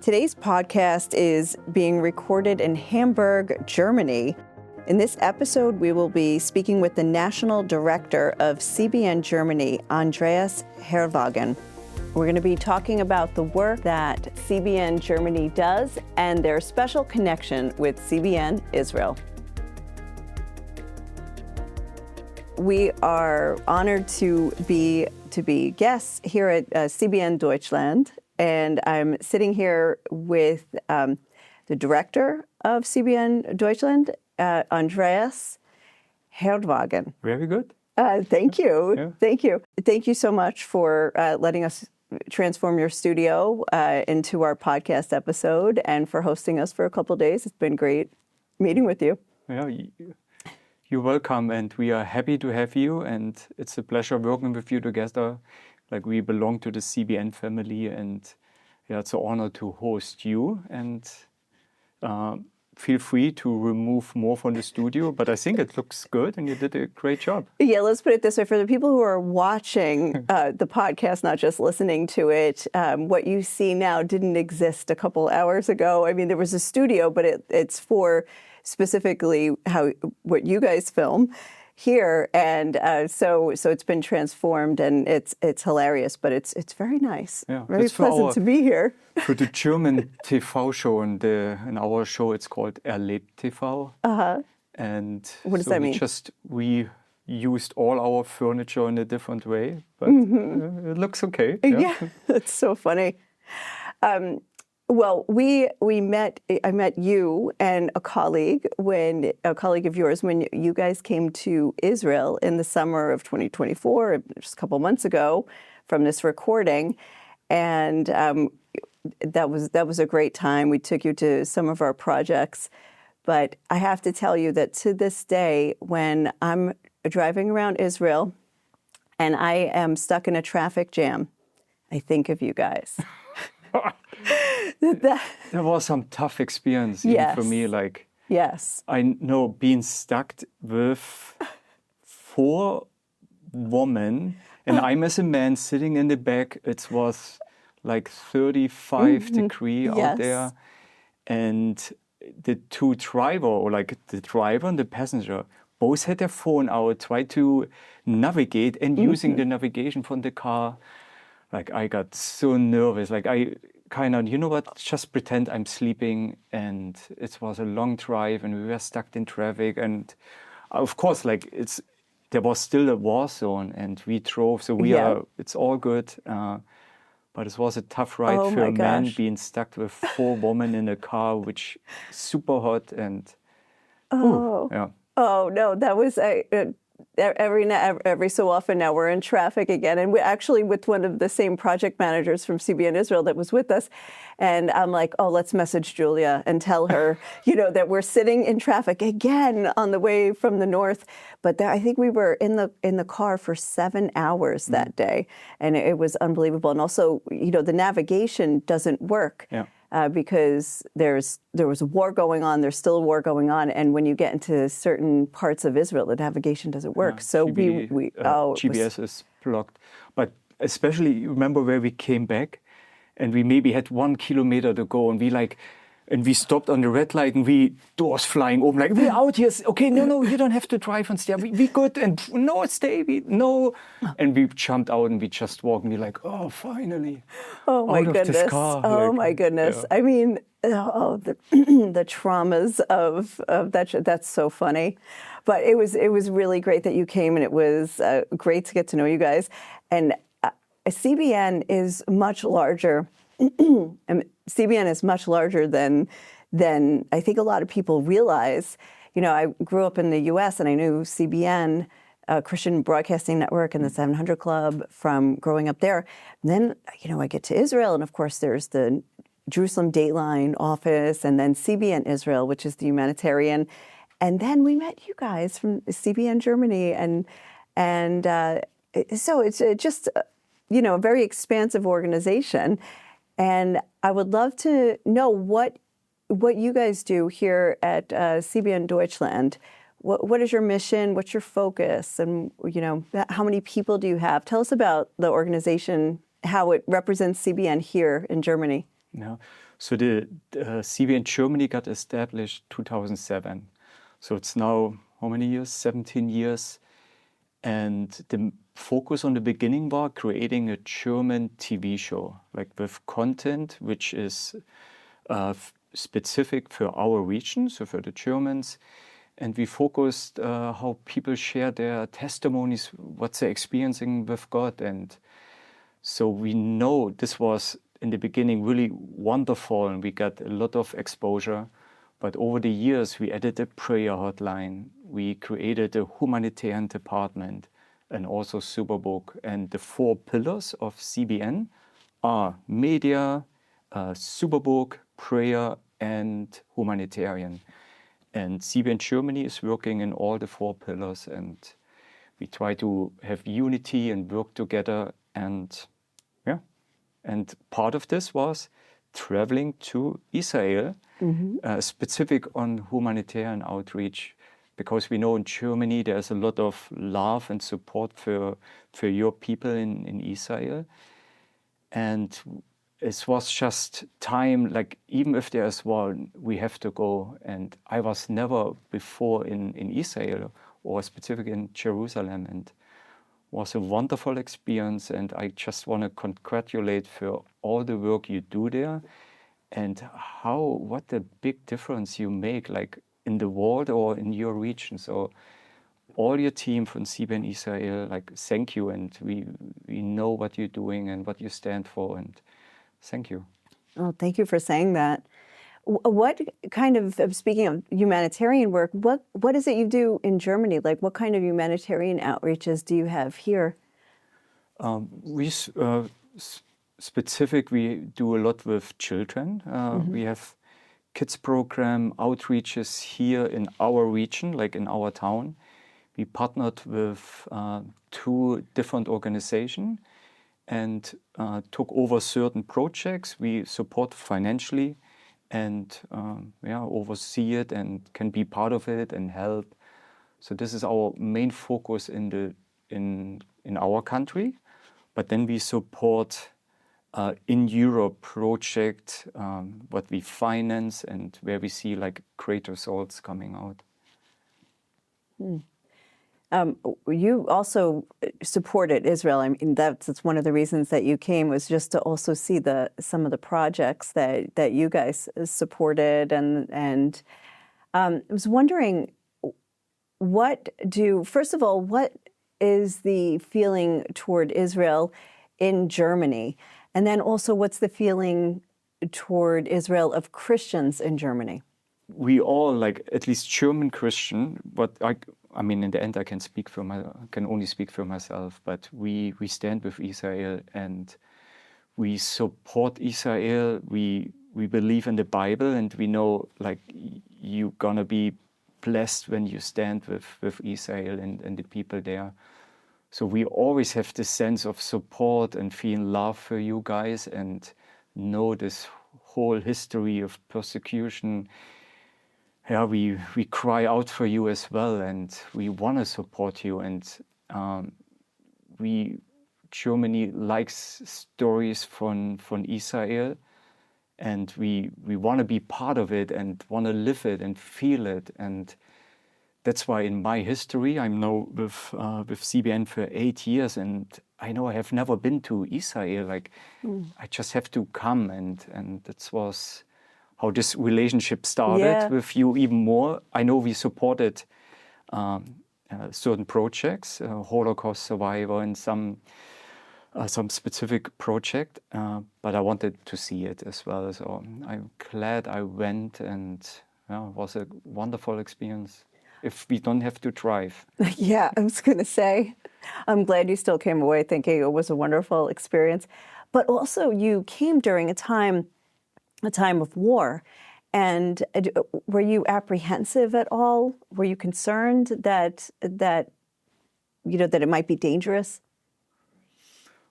Today's podcast is being recorded in Hamburg, Germany. In this episode, we will be speaking with the National Director of CBN Germany, Andreas Heerwagen. We're going to be talking about the work that CBN Germany does and their special connection with CBN Israel. We are honored to be guests here at CBN Deutschland, and I'm sitting here with the director of CBN Deutschland, Andreas Heerwagen. Very good. Thank you. Yeah. Thank you. Thank you so much for letting us transform your studio into our podcast episode and for hosting us for a couple of days. It's been great meeting with you. Yeah, you're welcome, and we are happy to have you, and it's a pleasure working with you together. Like, we belong to the CBN family, and yeah, it's an honor to host you, and feel free to remove more from the studio, but I think it looks good and you did a great job. Yeah, let's put it this way. For the people who are watching the podcast, not just listening to it, what you see now didn't exist a couple hours ago. I mean, there was a studio, but it's for specifically what you guys film here, and so it's been transformed, and it's hilarious, but it's very nice. Yeah, very pleasant to be here. For the German TV show, in our show it's called Erlebt TV. And what does that mean? We used all our furniture in a different way, but it looks okay. Yeah, that's so funny. Well, I met you and a colleague of yours when you guys came to Israel in the summer of 2024, just a couple months ago from this recording. And that was a great time. We took you to some of our projects. But I have to tell you that to this day, when I'm driving around Israel and I am stuck in a traffic jam, I think of you guys. There was some tough experience even for me. Like, yes, I know being stuck with 4 women, and I'm as a man sitting in the back. It was like 35 degrees out there, and the two driver, or like the driver and the passenger, both had their phone out, tried to navigate, and using the navigation from the car. Like, I got so nervous. Like, I kind of, you know what, just pretend I'm sleeping. And it was a long drive, and we were stuck in traffic. And of course, like, there was still a war zone, and we drove. So it's all good. But it was a tough ride for a man being stuck with 4 women in a car, which is super hot. And oh no, that was every so often now we're in traffic again, and we actually with one of the same project managers from CBN Israel that was with us, and I'm like, oh, let's message Julia and tell her, that we're sitting in traffic again on the way from the north. But I think we were in the car for 7 hours that day, and it was unbelievable. And also, the navigation doesn't work. Yeah. Because there was a war going on, there's still a war going on, and when you get into certain parts of Israel, the navigation doesn't work. So GPS is blocked. But especially, you remember where we came back, and we maybe had 1 kilometer to go, and we stopped on the red light, and doors flying open, like, we're out here. Okay, no, you don't have to drive and stay. We good, and no, stay, no. And we jumped out, and we just walked, and we're like, oh, finally. Oh, my goodness. This car. Oh, my goodness. Yeah. I mean, the traumas of that. That's so funny. But it was really great that you came, and it was great to get to know you guys. And CBN is much larger. And CBN is much larger than I think a lot of people realize. I grew up in the U.S. and I knew CBN, Christian Broadcasting Network, and the 700 Club from growing up there. And then, I get to Israel, and of course there's the Jerusalem Dateline office, and then CBN Israel, which is the humanitarian. And then we met you guys from CBN Germany, and so it's just, a very expansive organization. And I would love to know what you guys do here at CBN Deutschland. What is your mission? What's your focus? And, how many people do you have? Tell us about the organization, how it represents CBN here in Germany. Yeah. So the CBN Germany got established 2007. So it's now how many years? 17 years. And the focus on the beginning was creating a German TV show, like with content which is specific for our region, so for the Germans. And we focused how people share their testimonies, what they're experiencing with God. And so we know this was in the beginning really wonderful, and we got a lot of exposure. But over the years, we added a prayer hotline. We created a humanitarian department and also Superbook. And the 4 pillars of CBN are media, Superbook, prayer, and humanitarian. And CBN Germany is working in all the 4 pillars. And we try to have unity and work together. And yeah, and part of this was traveling to Israel, specific on humanitarian outreach, because we know in Germany there's a lot of love and support for your people in Israel. And it was just time, like even if there's war, we have to go. And I was never before in Israel or specifically in Jerusalem, and was a wonderful experience. And I just want to congratulate for all the work you do there, and what a big difference you make, like in the world or in your region. So all your team from CBN Israel, like thank you, and we know what you're doing and what you stand for, and thank you. Oh, thank you for saying that. What kind of speaking of humanitarian work, what is it you do in Germany? Like what kind of humanitarian outreaches do you have here? We do a lot with children. We have kids program outreaches here in our region, like in our town. We partnered with 2 different organizations and took over certain projects. We support financially and oversee it and can be part of it and help. So this is our main focus in our country. But then we support in Europe project what we finance and where we see like great results coming out. You also supported Israel. I mean, that's one of the reasons that you came, was just to also see some of the projects that you guys supported. And I was wondering, first of all, what is the feeling toward Israel in Germany? And then also, what's the feeling toward Israel of Christians in Germany? We all, like at least German Christian, but I mean, in the end, I can only speak for myself. But we stand with Israel and we support Israel. We believe in the Bible, and we know like you're gonna be blessed when you stand with Israel and the people there. So we always have this sense of support and feel love for you guys, and know this whole history of persecution. Yeah, we cry out for you as well, and we want to support you. And Germany likes stories from Israel, and we want to be part of it and want to live it and feel it. And that's why in my history, I'm now with CBN for 8 years, and I know I have never been to Israel. Like I just have to come, and that was how this relationship started with you even more. I know we supported certain projects, Holocaust survivor and some specific project, but I wanted to see it as well. So I'm glad I went, and it was a wonderful experience. If we don't have to drive. Yeah, I was going to say, I'm glad you still came away thinking it was a wonderful experience. But also you came during a time of war. And were you apprehensive at all? Were you concerned that it might be dangerous?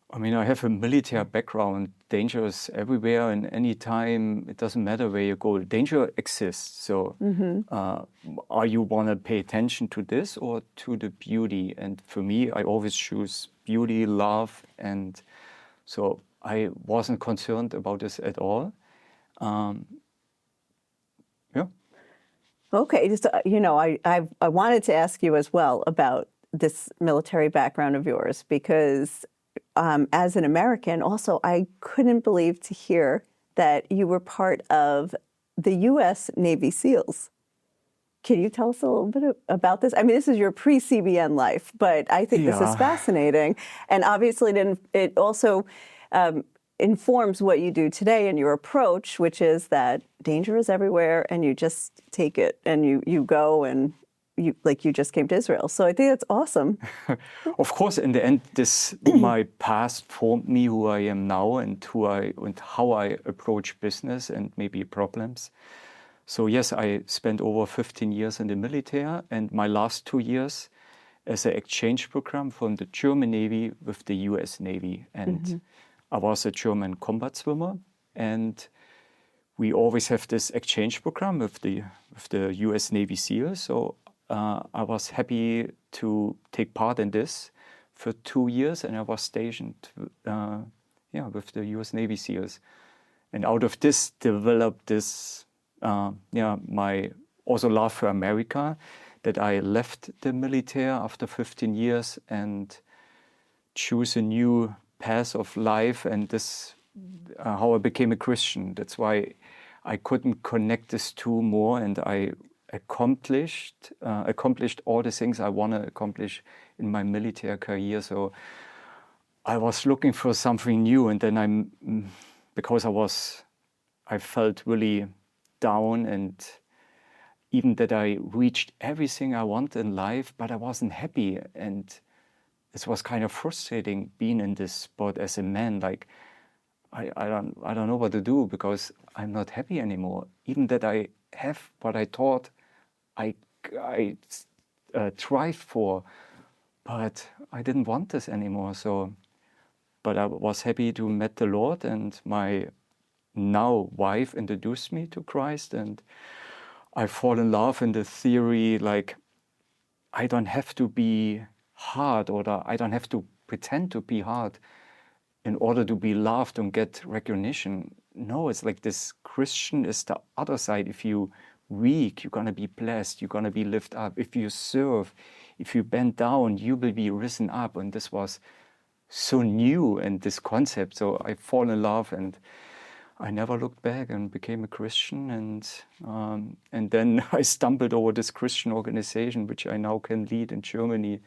I mean, I have a military background. Danger is everywhere and any time. It doesn't matter where you go. Danger exists. So are you want to pay attention to this or to the beauty? And for me, I always choose beauty, love. And so I wasn't concerned about this at all. Yeah. Okay, just I wanted to ask you as well about this military background of yours because as an American, also I couldn't believe to hear that you were part of the U.S. Navy SEALs. Can you tell us a little bit about this? I mean, this is your pre-CBN life, but I think this is Yeah. fascinating, and obviously, it also informs what you do today and your approach, which is that danger is everywhere, and you just take it, and you go, and you just came to Israel. So I think that's awesome. Of course, in the end, my past formed me who I am now and how I approach business and maybe problems. So yes, I spent over 15 years in the military, and my last 2 years as an exchange program from the German Navy with the US Navy. And I was a German combat swimmer, and we always have this exchange program with the US Navy SEALs. So I was happy to take part in this for 2 years, and I was stationed with the US Navy SEALs. And out of this developed this my also love for America, that I left the military after 15 years and choose a new path of life, and this how I became a Christian. That's why I couldn't connect these two more, and I accomplished all the things I want to accomplish in my military career. So I was looking for something new, and then because I felt really down, and even that I reached everything I want in life, but I wasn't happy, and it was kind of frustrating being in this spot as a man. Like I don't know what to do because I'm not happy anymore. Even that I have what I thought I thrived for, but I didn't want this anymore. So, but I was happy to meet the Lord, and my now wife introduced me to Christ, and I fall in love in the theory, like I don't have to be hard, or I don't have to pretend to be hard in order to be loved and get recognition. No, it's like this Christian is the other side. If you weak, you're gonna be blessed, you're gonna be lifted up. If you serve, if you bend down, you will be risen up. And this was so new, and this concept. So I fall in love, and I never looked back and became a Christian, and then I stumbled over this Christian organization, which I now can lead in Germany,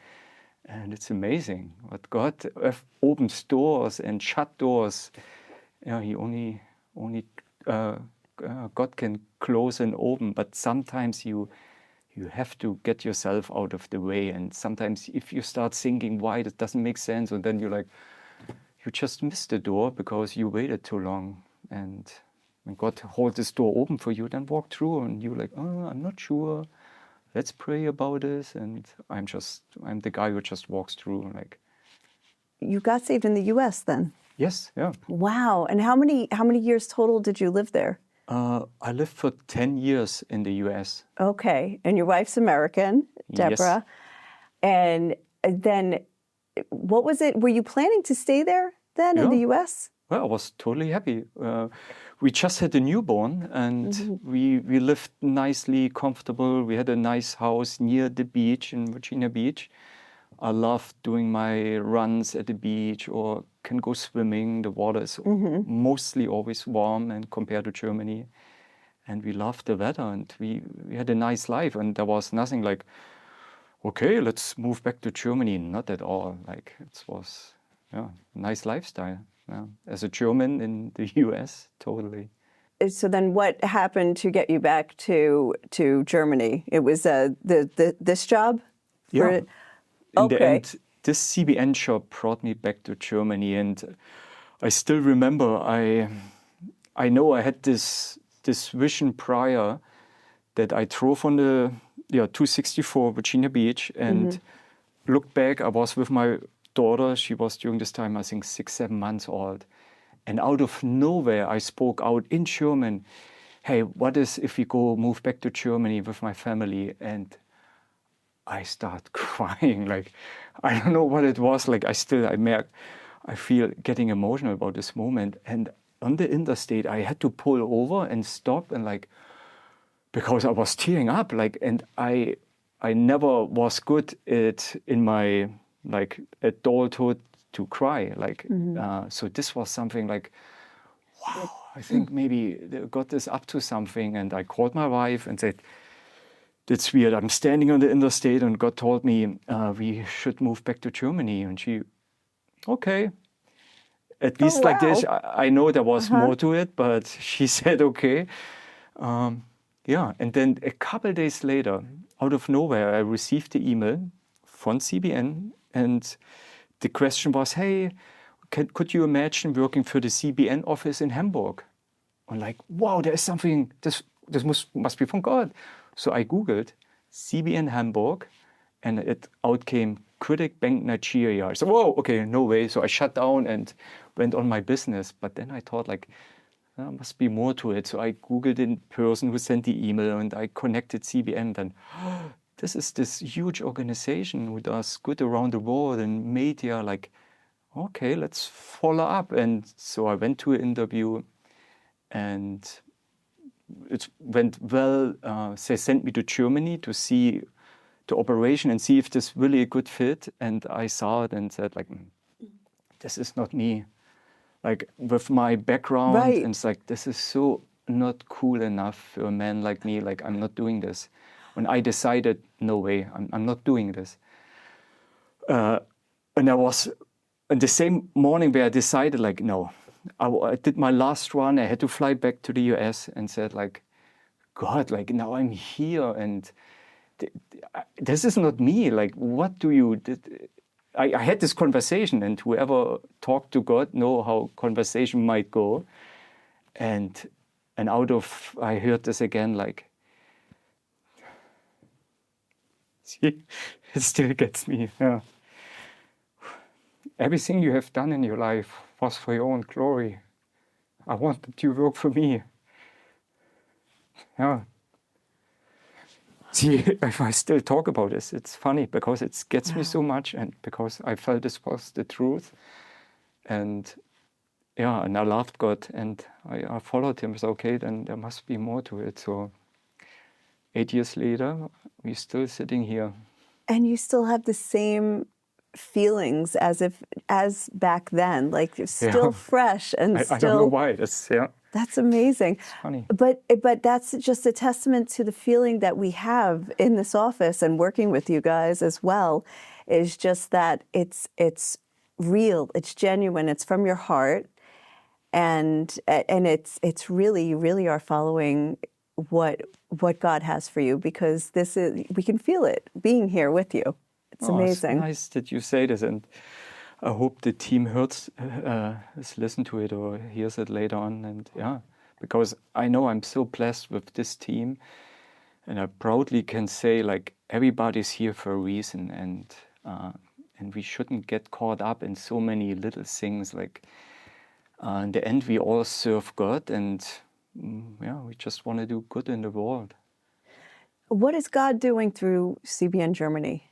and it's amazing what God opens doors and shut doors. Yeah, He only God can close and open, but sometimes you have to get yourself out of the way, and sometimes if you start thinking why it doesn't make sense, and then you're like, you just missed the door because you waited too long. And when God holds this door open for you, then walk through, and you're like, oh, I'm not sure. Let's pray about this. And I'm the guy who just walks through. Like, You got saved in the U.S. then? Yes, yeah. Wow. And how many years total did you live there? I lived for 10 years in the U.S. Okay. And your wife's American, Deborah. Yes. And then what was it? Were you planning to stay there then in the U.S.? Well, I was totally happy. We just had a newborn, and we lived nicely, comfortable. We had a nice house near the beach in Virginia Beach. I love doing my runs at the beach, or can go swimming. The water is mostly always warm, and compared to Germany. And we loved the weather, and we had a nice life. And there was nothing like, okay, let's move back to Germany. Not at all. Like, it was a nice lifestyle. Yeah. As a German in the US, totally. So then what happened to get you back to Germany? It was this job? In the end, this CBN job brought me back to Germany, and I still remember, I know I had this vision prior that I drove on the 264 Virginia Beach and looked back. I was with my daughter. She was during this time, I think, 6-7 months old. And out of nowhere, I spoke out in German, hey, what is if we move back to Germany with my family? And I start crying. Like, I don't know what it was. Like, I feel getting emotional about this moment. And on the interstate, I had to pull over and stop and like, because I was tearing up, like, and I never was good at in my like adulthood to cry, like, so this was something like, wow, I think maybe God is up to something. And I called my wife and said, that's weird. I'm standing on the interstate and God told me we should move back to Germany. And she, okay. At least like this, I know there was more to it, but she said, okay. Yeah, and then a couple days later, out of nowhere, I received the email from CBN, and the question was, hey, could you imagine working for the CBN office in Hamburg? I'm like, wow, there's something, this must be from God. So I Googled CBN Hamburg, and it out came Critic Bank Nigeria. I said, whoa, okay, no way. So I shut down and went on my business. But then I thought, like, there must be more to it. So I Googled the person who sent the email, and I connected CBN. And this is this huge organization who does good around the world and media. Like, okay, let's follow up. And so I went to an interview, and it went well. They sent me to Germany to see the operation and see if this really a good fit. And I saw it and said, like, this is not me. Like, with my background, Right. and it's like, this is so not cool enough for a man like me. Like, I'm not doing this. When I decided, no way, I'm not doing this. And I was, in the same morning where I decided, like, no, I did my last run. I had to fly back to the US and said, like, God, like, now I'm here and this is not me. Like, what do you... I had this conversation, and whoever talked to God know how conversation might go. And out of, I heard this again, like, see, it still gets me. Yeah. Everything you have done in your life was for your own glory. I wanted you to work for me. Yeah. See, if I still talk about this, it's funny because it gets me so much, and because I felt this was the truth. And yeah, and I loved God, and I followed him. So, okay, then there must be more to it. So 8 years later, we're still sitting here. And you still have the same feelings as back then, like you're still fresh and I don't know why. That's amazing. It's funny. But that's just a testament to the feeling that we have in this office and working with you guys as well, is just that it's real, it's genuine, it's from your heart, and it's really, you really are following what God has for you, because we can feel it being here with you. It's amazing. It's nice that you say this, and I hope the team listen to it or hears it later on. And yeah, because I know I'm so blessed with this team, and I proudly can say, like, everybody's here for a reason, and we shouldn't get caught up in so many little things. Like, in the end, we all serve God, and we just want to do good in the world. What is God doing through CBN Germany?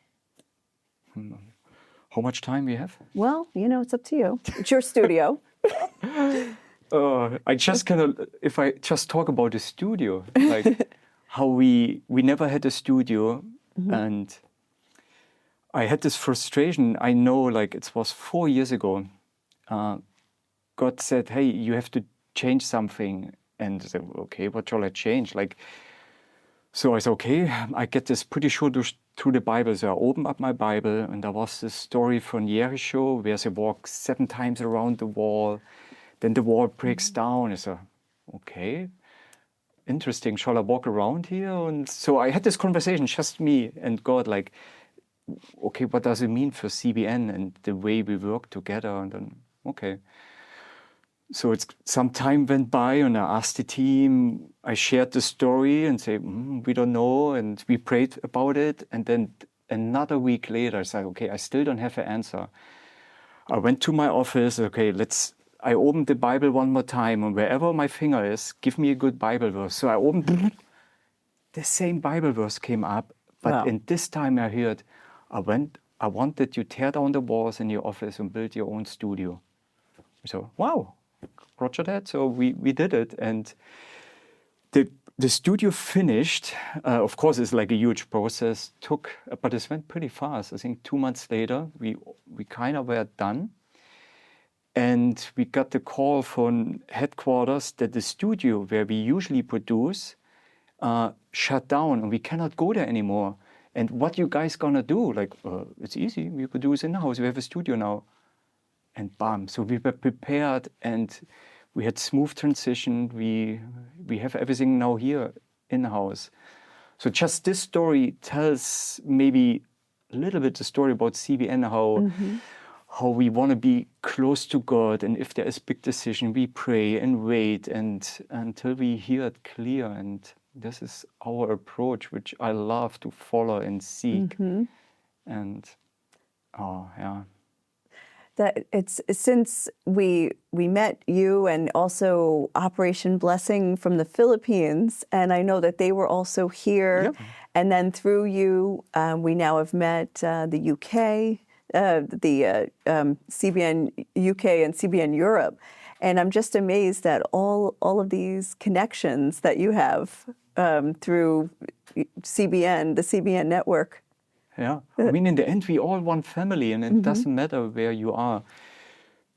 How much time we have? Well, it's up to you. It's your studio. I just if I just talk about the studio, like how we never had a studio, and I had this frustration. I know, like, it was 4 years ago. God said, hey, you have to change something. And I said, okay, what shall I change? Like, so I said, okay, I get this pretty sure through the Bible. So I opened up my Bible, and there was this story from Jericho where they walk 7 times around the wall. Then the wall breaks down. I said, okay, interesting. Shall I walk around here? And so I had this conversation, just me and God, like, okay, what does it mean for CBN and the way we work together? And then, okay. So some time went by, and I asked the team, I shared the story and say, we don't know. And we prayed about it. And then another week later, I said, okay, I still don't have an answer. I went to my office, okay, I opened the Bible one more time, and wherever my finger is, give me a good Bible verse. So I opened, the same Bible verse came up. But in this time I heard, I want that you tear down the walls in your office and build your own studio. So, wow. Roger that. So we did it, and the studio finished. Of course, it's like a huge process. But it went pretty fast. I think 2 months later, we kind of were done. And we got the call from headquarters that the studio where we usually produce shut down and we cannot go there anymore. And what you guys gonna do? Like, it's easy. We produce in-house. We have a studio now. And bam. So we were prepared and we had smooth transition. We have everything now here in-house. So just this story tells maybe a little bit the story about CBN, how we want to be close to God, and if there is big decision, we pray and wait until we hear it clear. And this is our approach, which I love to follow and seek. And that it's since we met you, and also Operation Blessing from the Philippines, and I know that they were also here. Yep. And then through you, we now have met the UK. The CBN UK and CBN Europe, and I'm just amazed at all of these connections that you have through CBN, the CBN network. Yeah, I mean, in the end, we all one family, and it doesn't matter where you are.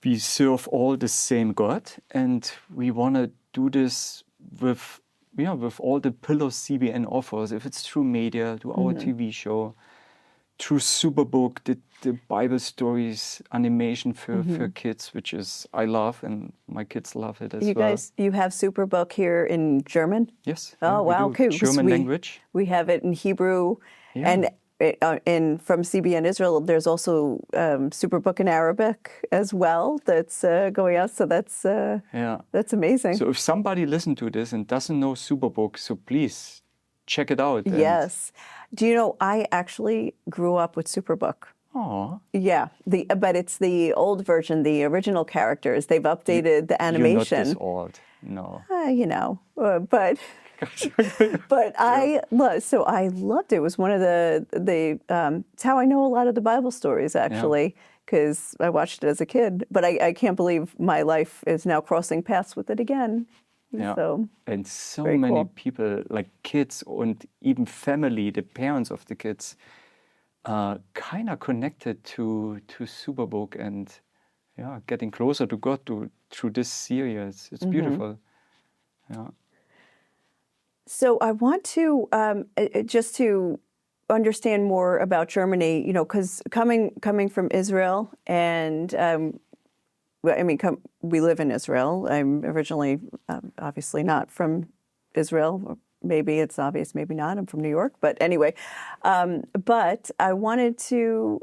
We serve all the same God, and we want to do this with all the pillars CBN offers. If it's through media, to our TV show, through Superbook, the Bible stories, animation for kids, which is I love, and my kids love it as well. You guys, you have Superbook here in German? Yes. Oh, wow, cool. German language. We have it in Hebrew, and from CBN Israel, there's also Superbook in Arabic as well that's going out. So that's amazing. So if somebody listens to this and doesn't know Superbook, so please check it out. Yes. Do you know, I actually grew up with Superbook. Oh. Yeah, but it's the old version, the original characters. They've updated the animation. You're not this old, no. But I loved it. It was one of it's how I know a lot of the Bible stories, actually, because I watched it as a kid. But I can't believe my life is now crossing paths with it again. Yeah. So, and so many cool. people, like kids and even family, the parents of the kids, kind of connected to Superbook and getting closer to God through this series. It's beautiful. Yeah. So I want to just to understand more about Germany, because coming from Israel, and we live in Israel. I'm originally obviously not from Israel. Maybe it's obvious, maybe not. I'm from New York, but anyway. But I wanted to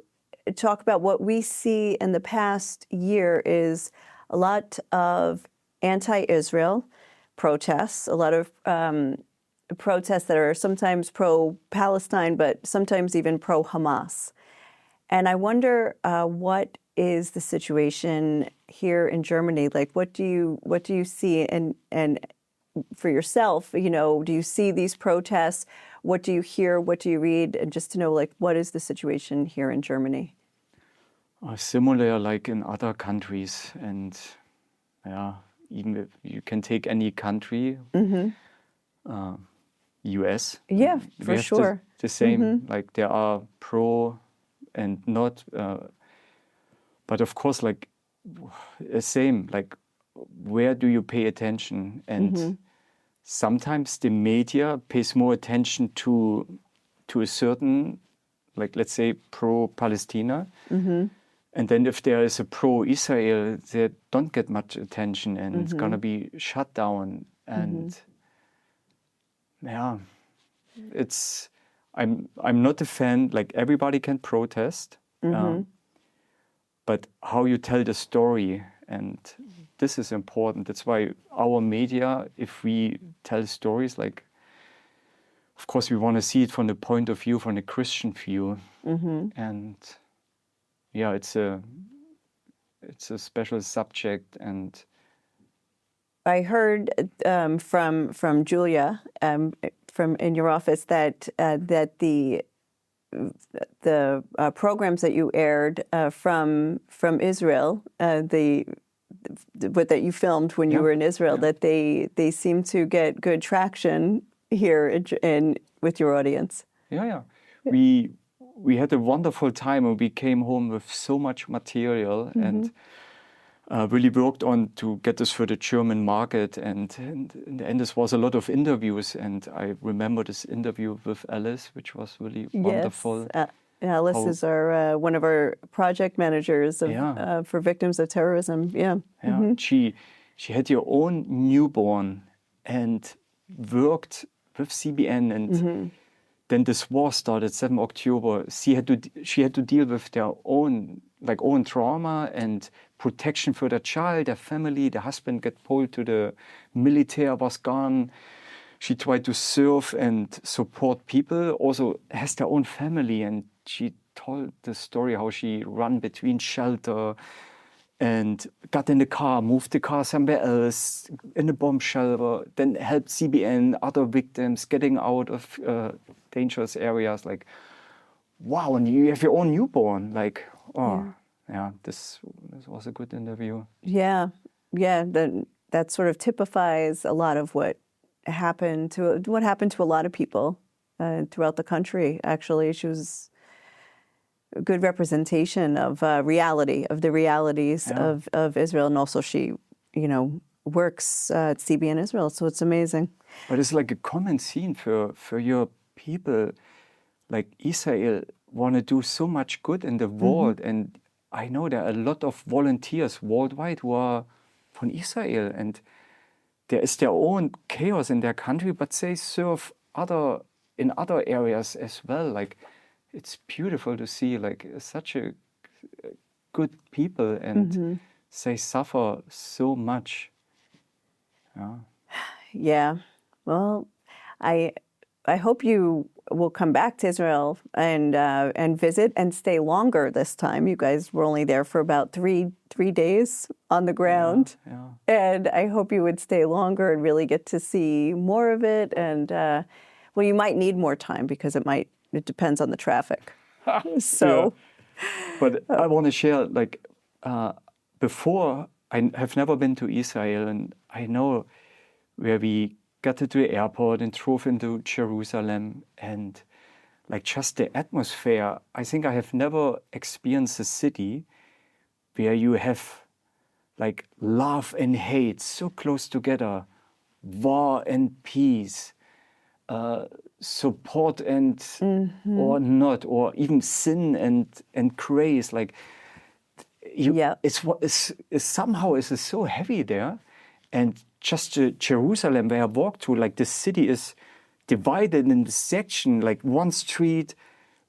talk about what we see in the past year is a lot of anti-Israel protests, a lot of protests that are sometimes pro-Palestine, but sometimes even pro-Hamas. And I wonder what is the situation here in Germany? Like, what do you see? And for yourself, do you see these protests? What do you hear? What do you read? And just to know, like, what is the situation here in Germany? Similar, like in other countries, and even if you can take any country, US. Yeah, for sure. The same, like there are pro and not, but of course, like the same, like where do you pay attention? And sometimes the media pays more attention to a certain, like let's say pro-Palestina, and then if there is a pro-Israel, they don't get much attention, and it's gonna be shut down. And it's I'm not a fan. Like everybody can protest, but how you tell the story, and this is important. That's why our media, if we tell stories, like, of course, we want to see it from the point of view, from the Christian view, and it's a special subject. And I heard from Julia from in your office that the programs that you aired from Israel, that you filmed when you were in Israel, that they seem to get good traction here with your audience. Yeah. We had a wonderful time, and we came home with so much material and really worked on to get this for the German market. And in the end, this was a lot of interviews. And I remember this interview with Alice, which was really wonderful. Alice is one of our project managers for victims of terrorism. She had her own newborn and worked with CBN, and then this war started 7 October. She had to deal with their own trauma and protection for their child, their family. The husband got pulled to the military, was gone. She tried to serve and support people, also has their own family, and she told the story how she ran between shelter and got in the car, moved the car somewhere else, in a bomb shelter, then helped CBN, other victims getting out of dangerous areas. Like, wow, and you have your own newborn. Like, this was a good interview. Yeah, that sort of typifies a lot of what happened to a lot of people throughout the country. Actually, she was a good representation of the realities of Israel, and also she, works at CBN Israel, so it's amazing. But it's like a common scene for your people, like Israel want to do so much good in the world, and I know there are a lot of volunteers worldwide who are from Israel, and there is their own chaos in their country, but they serve in other areas as well. Like, it's beautiful to see like such a good people, and they suffer so much. Yeah. Well, I hope you will come back to Israel and visit and stay longer this time. You guys were only there for about three days on the ground. And I hope you would stay longer and really get to see more of it. And well, you might need more time because it depends on the traffic. So, but I want to share, like, before, I have never been to Israel, and I know where we got to the airport and drove into Jerusalem, and like just the atmosphere. I think I have never experienced a city where you have like love and hate so close together, war and peace, support and or not, or even sin and grace. Like, it's somehow it's so heavy there. And just Jerusalem, where I walked through, like the city is divided in the section, like one street,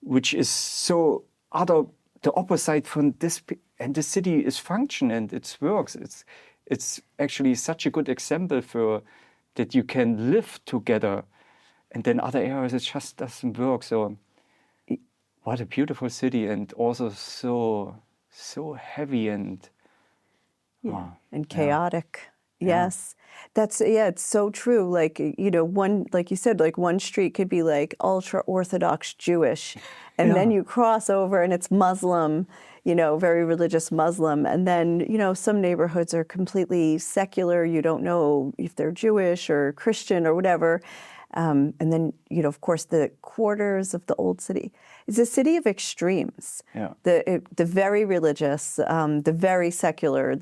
which is so the opposite from this, and the city is function and it works. It's actually such a good example for that you can live together, and then other areas it just doesn't work. So, what a beautiful city, and also so heavy and chaotic. Yes, it's so true. Like, like you said, like one street could be like ultra Orthodox Jewish, and then you cross over and it's Muslim, very religious Muslim. And then, some neighborhoods are completely secular. You don't know if they're Jewish or Christian or whatever. And then, of course, the quarters of the old city is a city of extremes. Yeah. The very religious, the very secular,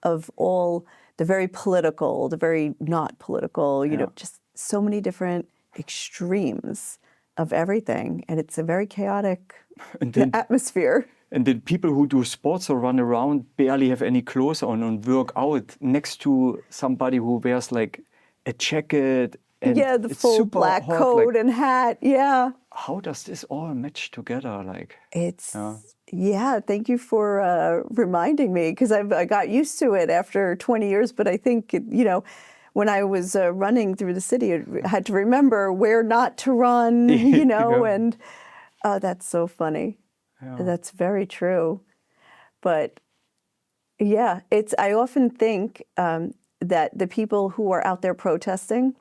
of all the very political, the very not political, just so many different extremes of everything. And it's a very chaotic atmosphere. And the people who do sports or run around barely have any clothes on and work out next to somebody who wears like a jacket. And the full black coat and hat. Yeah. How does this all match together? Like, thank you for reminding me, because I got used to it after 20 years. But I think, when I was running through the city, I had to remember where not to run, and that's so funny. Yeah. That's very true. But I often think that the people who are out there protesting,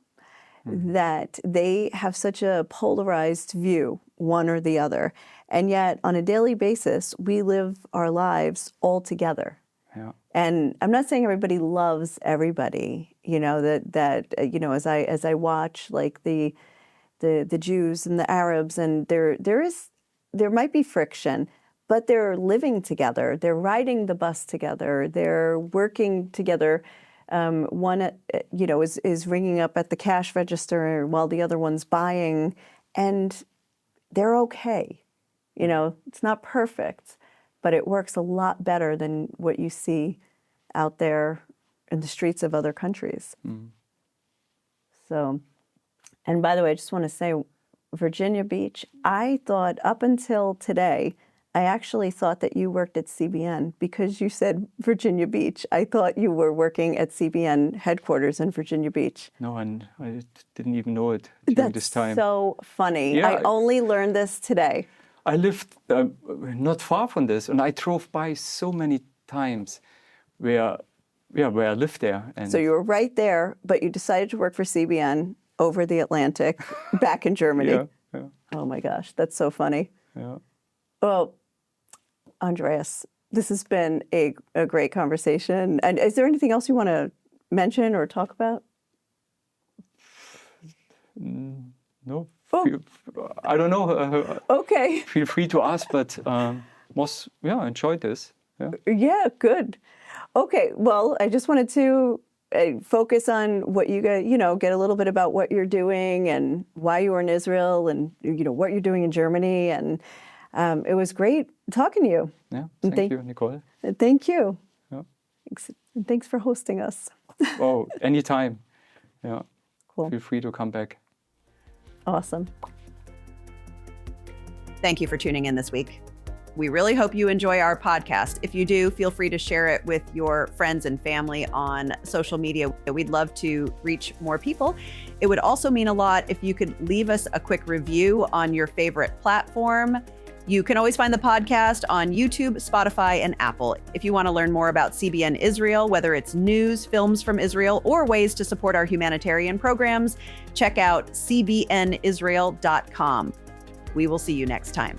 that they have such a polarized view, one or the other. And yet, on a daily basis, we live our lives all together. Yeah. And I'm not saying everybody loves everybody, as I watch like the Jews and the Arabs, and there might be friction, but they're living together. They're riding the bus together. They're working together. One, is ringing up at the cash register while the other one's buying, and they're okay. It's not perfect, but it works a lot better than what you see out there in the streets of other countries. So, and by the way, I just want to say, Virginia Beach, I thought up until today, I actually thought that you worked at CBN because you said Virginia Beach. I thought you were working at CBN headquarters in Virginia Beach. No, and I didn't even know it during this time. That's so funny. Yeah. I only learned this today. I lived not far from this, and I drove by so many times where I lived there. And So you were right there, but you decided to work for CBN over the Atlantic back in Germany. Yeah. Oh my gosh, that's so funny. Yeah. Well, Andreas, this has been a great conversation. And is there anything else you want to mention or talk about? No. Oh. I don't know. Okay. Feel free to ask, but enjoyed this. Yeah. Yeah, good. Okay, well, I just wanted to focus on what you get, get a little bit about what you're doing and why you were in Israel and, what you're doing in Germany. And it was great talking to you. Yeah, thank you, Nicole. Thank you. Yeah. And thanks for hosting us. Oh, anytime. Yeah. Cool. Feel free to come back. Awesome. Thank you for tuning in this week. We really hope you enjoy our podcast. If you do, feel free to share it with your friends and family on social media. We'd love to reach more people. It would also mean a lot if you could leave us a quick review on your favorite platform. You can always find the podcast on YouTube, Spotify, and Apple. If you want to learn more about CBN Israel, whether it's news, films from Israel, or ways to support our humanitarian programs, check out cbnisrael.com. We will see you next time.